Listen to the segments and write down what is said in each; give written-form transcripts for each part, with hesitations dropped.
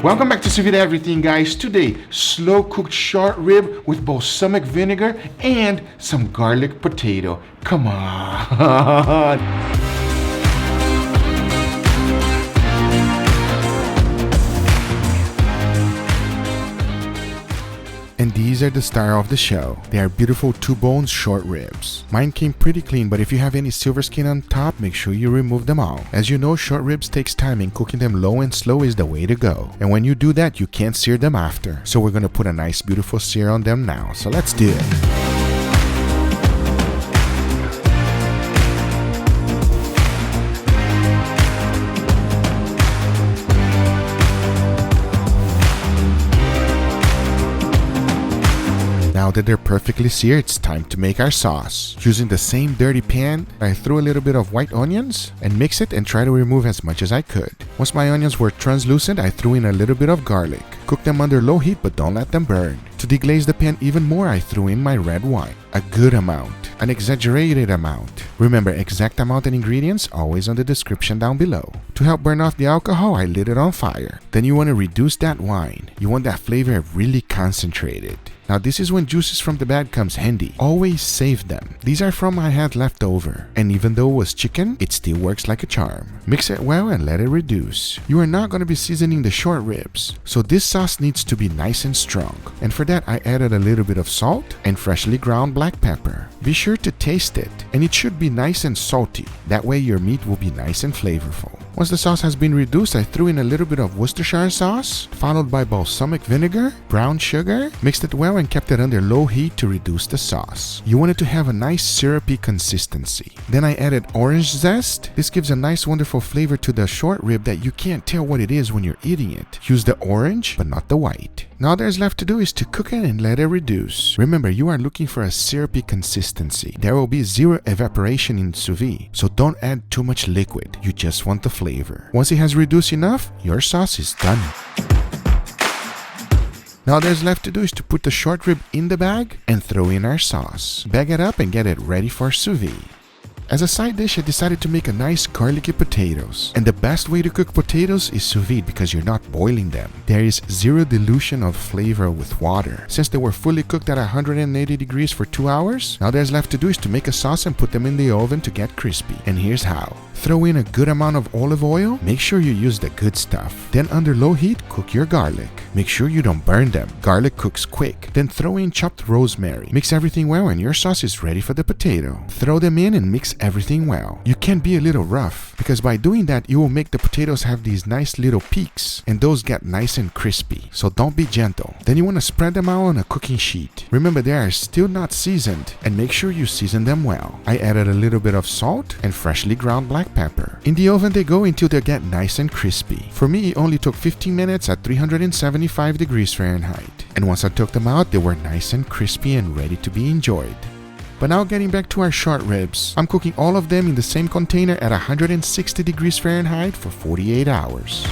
Welcome back to Sous Vide Everything, guys. Today, slow cooked short rib with balsamic vinegar and some garlic potato. Come on. And these are the star of the show. They are beautiful 2-bone short ribs. Mine came pretty clean, but if you have any silver skin on top, make sure you remove them all. As you know, short ribs takes time and cooking them low and slow is the way to go. And when you do that, you can't sear them after. So we're gonna put a nice beautiful sear on them now. So let's do it. Now that they're perfectly seared, it's time to make our sauce. Using the same dirty pan, I threw a little bit of white onions and mix it and try to remove as much as I could. Once my onions were translucent, I threw in a little bit of garlic. Cook them under low heat but don't let them burn. To deglaze the pan even more, I threw in my red wine. A good amount, an exaggerated amount. Remember, exact amount and ingredients always on the description down below. To help burn off the alcohol, I lit it on fire. Then you want to reduce that wine. You want that flavor really concentrated. Now this is when juices from the bag comes handy. Always save them. These are from I had left over. And even though it was chicken, it still works like a charm. Mix it well and let it reduce. You are not going to be seasoning the short ribs, so this sauce needs to be nice and strong. And for that, I added a little bit of salt and freshly ground black pepper. Be sure to taste it, and it should be nice and salty. That way your meat will be nice and flavorful. Once the sauce has been reduced, I threw in a little bit of Worcestershire sauce, followed by balsamic vinegar, brown sugar, mixed it well and kept it under low heat to reduce the sauce. You want it to have a nice syrupy consistency. Then I added orange zest. This gives a nice wonderful flavor to the short rib that you can't tell what it is when you're eating it. Use the orange, but not the white. Now all there's left to do is to cook it and let it reduce. Remember, you are looking for a syrupy consistency. There will be zero evaporation in sous vide, so don't add too much liquid. You just want the flavor. Once it has reduced enough, your sauce is done. Now all there's left to do is to put the short rib in the bag and throw in our sauce. Bag it up and get it ready for sous vide. As a side dish, I decided to make a nice garlicky potatoes. And the best way to cook potatoes is sous vide because you're not boiling them. There is zero dilution of flavor with water. Since they were fully cooked at 180 degrees for 2 hours, now there's left to do is to make a sauce and put them in the oven to get crispy. And here's how. Throw in a good amount of olive oil. Make sure you use the good stuff. Then under low heat, cook your garlic. Make sure you don't burn them. Garlic cooks quick. Then throw in chopped rosemary. Mix everything well and your sauce is ready for the potato. Throw them in and mix everything well. You can be a little rough because by doing that, you will make the potatoes have these nice little peaks and those get nice and crispy. So don't be gentle. Then you want to spread them out on a cooking sheet. Remember, they are still not seasoned and make sure you season them well. I added a little bit of salt and freshly ground black pepper. In the oven they go until they get nice and crispy. For me, it only took 15 minutes at 375 degrees Fahrenheit. And once I took them out, they were nice and crispy and ready to be enjoyed. But now getting back to our short ribs, I'm cooking all of them in the same container at 160 degrees Fahrenheit for 48 hours.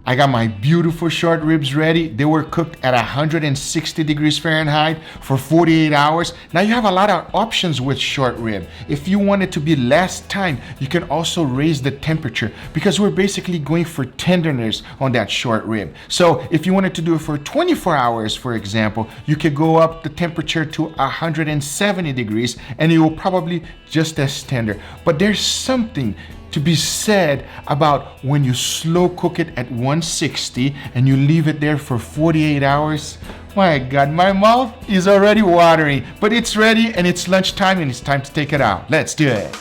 I got my beautiful short ribs ready. They were cooked at 160 degrees Fahrenheit for 48 hours. Now you have a lot of options with short rib. If you want it to be less time, you can also raise the temperature because we're basically going for tenderness on that short rib. So if you wanted to do it for 24 hours, for example, you could go up the temperature to 170 degrees and it will probably just as tender. But there's something to be said about when you slow cook it at 160 and you leave it there for 48 hours. My God, my mouth is already watering, but it's ready and it's lunchtime and it's time to take it out. Let's do it.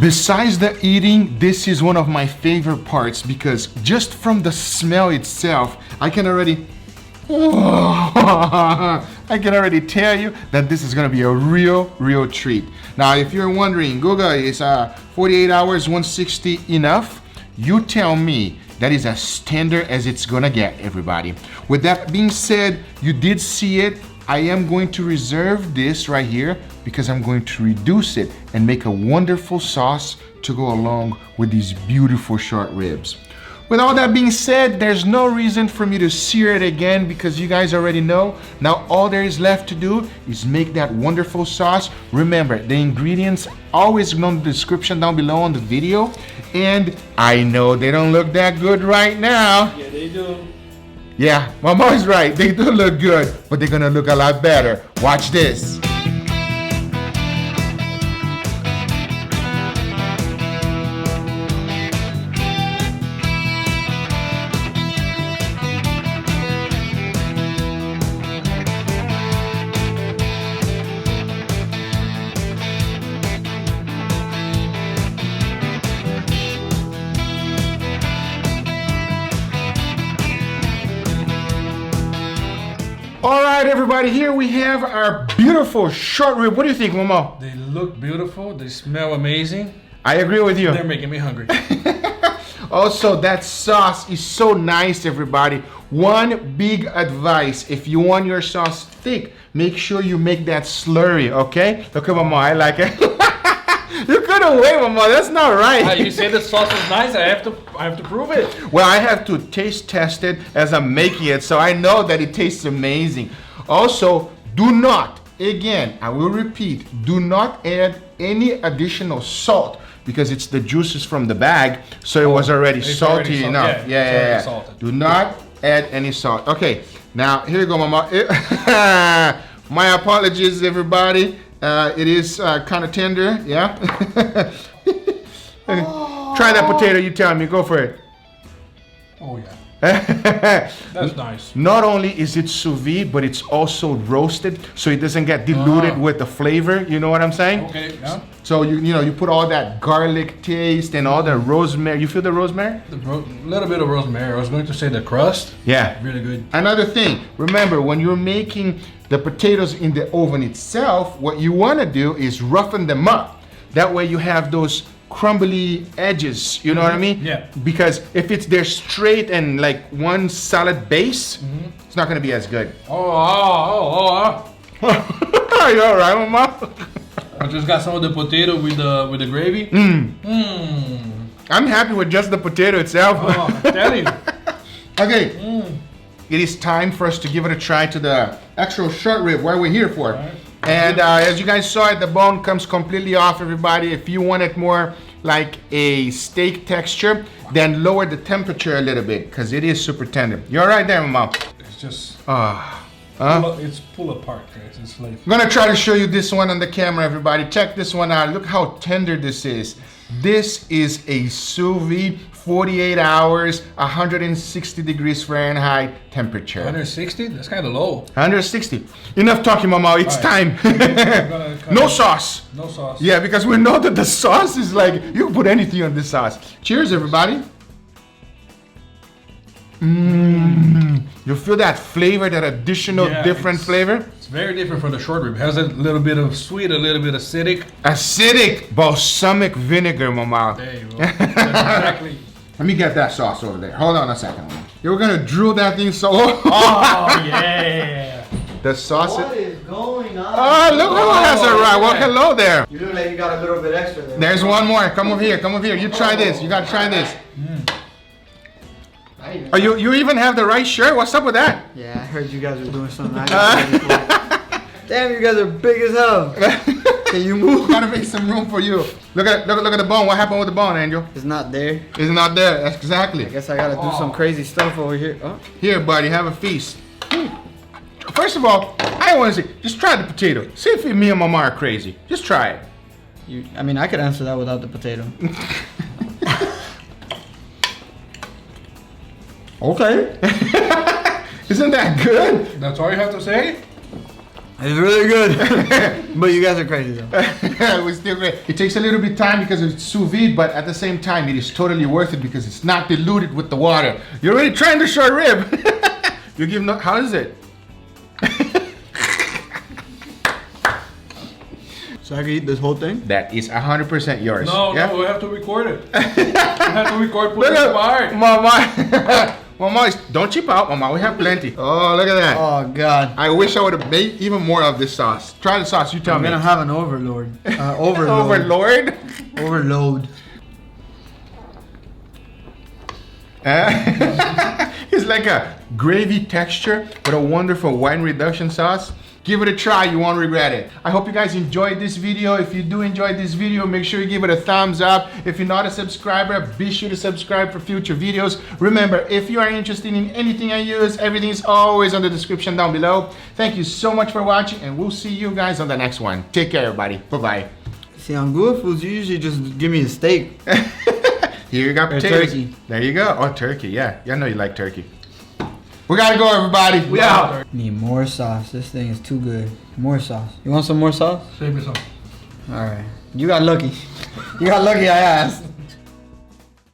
Besides the eating, this is one of my favorite parts because just from the smell itself, I can already tell you that this is going to be a real treat. Now, if you're wondering, Google, is 48 hours, 160 enough? You tell me. That is as tender as it's going to get, everybody. With that being said, you did see it. I am going to reserve this right here because I'm going to reduce it and make a wonderful sauce to go along with these beautiful short ribs. With all that being said, there's no reason for me to sear it again because you guys already know. Now all there is left to do is make that wonderful sauce. Remember, the ingredients always in the description down below on the video. And I know they don't look that good right now. Yeah, they do. Yeah, Mama's right. They do look good, but they're gonna look a lot better. Watch this. All right, everybody, here we have our beautiful short rib. What do you think, Mama? They look beautiful. They smell amazing. I agree with you. They're making me hungry. Also, that sauce is so nice, everybody. One big advice, if you want your sauce thick, make sure you make that slurry, okay? Look at Mama, I like it. You couldn't wait, Mama. That's not right. You say the sauce is nice. I have to prove it. Well, I have to taste test it as I'm making it, so I know that it tastes amazing. Also, do not, again, I will repeat, do not add any additional salt because it's the juices from the bag, so it was already salty enough. Yeah. Do not add any salt. Okay, now here you go, Mama. My apologies, everybody. It is kind of tender, yeah? Try that potato, you tell me, go for it. Oh yeah. That's nice. Not only is it sous vide, but it's also roasted, so it doesn't get diluted with the flavor, you know what I'm saying? Okay, yeah. So you put all that garlic taste and all the rosemary. You feel the rosemary? Little bit of rosemary. I was going to say the crust. Yeah. Really good. Another thing, remember when you're making the potatoes in the oven itself, what you want to do is roughen them up. That way you have those crumbly edges, you know what I mean? Yeah. Because if they're straight and like one solid base, it's not going to be as good. Oh. Are you all right, Mama? I just got some of the potato with the gravy. I'm happy with just the potato itself. Oh, I'm telling you. Okay. It is time for us to give it a try to the actual short rib, what we're here for. Right. And as you guys saw it, the bone comes completely off, everybody. If you want it more like a steak texture, then lower the temperature a little bit because it is super tender. You all right there, Mama? It's just... It's pull apart, guys. It's like... I'm gonna try to show you this one on the camera, everybody. Check this one out. Look how tender this is. This is a sous vide, 48 hours, 160 degrees Fahrenheit temperature. 160? That's kind of low. 160. Enough talking, Mama. It's time. No sauce. No sauce. Yeah, because we know that the sauce is like, you can put anything on this sauce. Cheers, everybody. You feel that flavor, that additional different flavor? It's very different from the short rib. It has a little bit of sweet, a little bit acidic. Acidic balsamic vinegar, Mama. There you go. Exactly. Let me get that sauce over there. Hold on a second. You're gonna drill that thing so low. Oh, yeah. The sauce. What is going on? Oh, look who has arrived. Well, hello there. You look like you got a little bit extra there. There's one more. Come over here. Come over here. You try this. You gotta try this. Oh, you even have the right shirt? What's up with that? Yeah, I heard you guys were doing something. Damn, you guys are big as hell. Can you move? Gotta make some room for you. Look at the bone. What happened with the bone, Angel? It's not there. It's not there. That's exactly. I guess I gotta do some crazy stuff over here. Oh. Here, buddy, have a feast. First of all, I want to say, just try the potato. See if me and Mama are crazy. Just try it. I mean, I could answer that without the potato. Okay. Isn't that good? That's all you have to say? It's really good. But you guys are crazy though. We're still great. It takes a little bit of time because it's sous vide, but at the same time, it is totally worth it because it's not diluted with the water. You're already trying the short rib. You give no. How is it? So I can eat this whole thing? That is 100% yours. No, yeah? no, we have to record it. We have to record. Put it apart. Mama. Mama, don't cheap out, Mama. We have plenty. Oh, look at that. Oh, God. I wish I would have made even more of this sauce. Try the sauce. You tell me. I'm going to have an overload. Overload. Overlord? Overload. It's like a gravy texture with a wonderful wine reduction sauce. Give it a try, you won't regret it. I hope you guys enjoyed this video. If you do enjoy this video, make sure you give it a thumbs up. If you're not a subscriber, be sure to subscribe for future videos. Remember, if you are interested in anything I use, everything is always on the description down below. Thank you so much for watching, and we'll see you guys on the next one. Take care, everybody. Bye-bye. See, on Good Foods, you usually just give me a steak. Here you got Or potatoes. turkey. There you go. Oh, turkey. Yeah, I know you like turkey. We gotta go, everybody. We out. Need more sauce. This thing is too good. More sauce. You want some more sauce? Save me some. All right. You got lucky. You got lucky I asked.